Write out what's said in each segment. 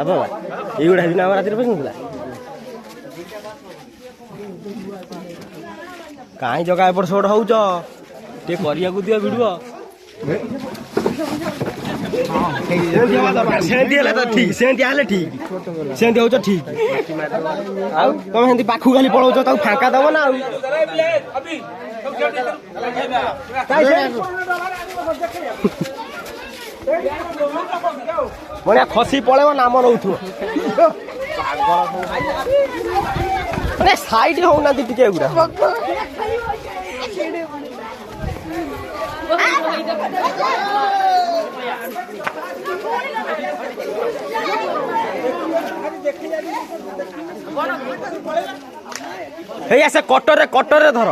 बाबा एगुड़ा दिन आम रातिर पसंद कहीं जगह एपट सेपट हो दियो भिडियो ठीक ठीक तुम पाखु खाली पलाऊच फांका दब ना बड़िया खसी पलैब नाम रोथ साइड होना टे गुड़ा से कटर धर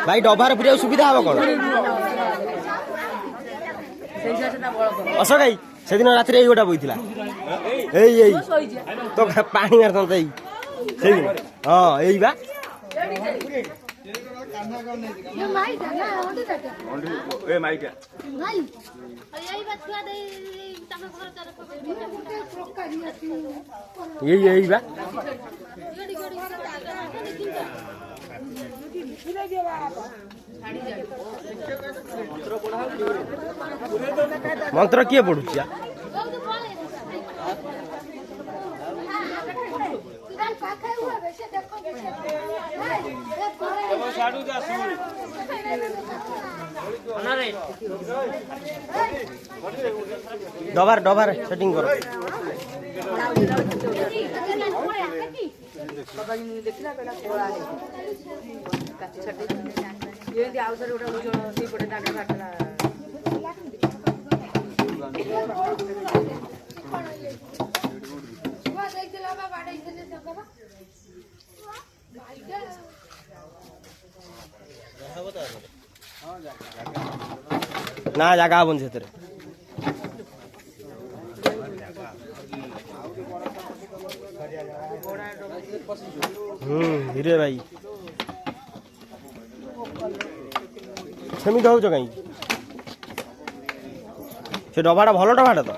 भाई डबार पूरा सुविधा हम कौन अस गाई से दिन रात गोटा बोई तो पानी मारता हाँ यही बा यही बा मंत्र किए पढ़ु डबार डबार सेटिंग करो ना जगह बन से हिरे भाई सेमती हो कहीं से डबाटा भल डबाटा तो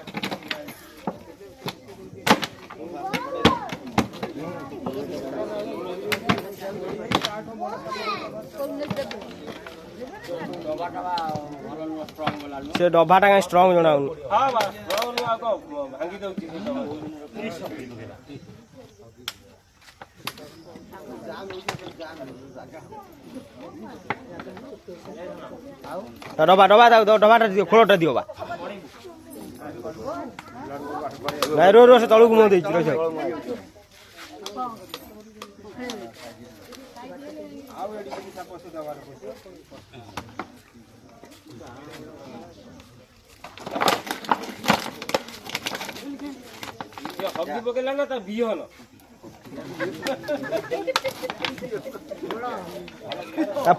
से डबाटा कहीं स्ट्रॉन्ग जना डबा डबा डबाटा दियो खोलटा दियो बा नहीं रो से तलू मुँह दे हब्दी पकेला ना बिहन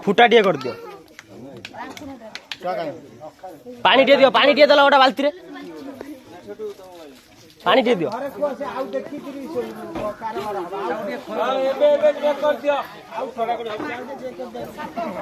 फुटा टे कर दियो पानी टे दियो पानी टे दला गोटा बाल्टी रे पानी टे दियो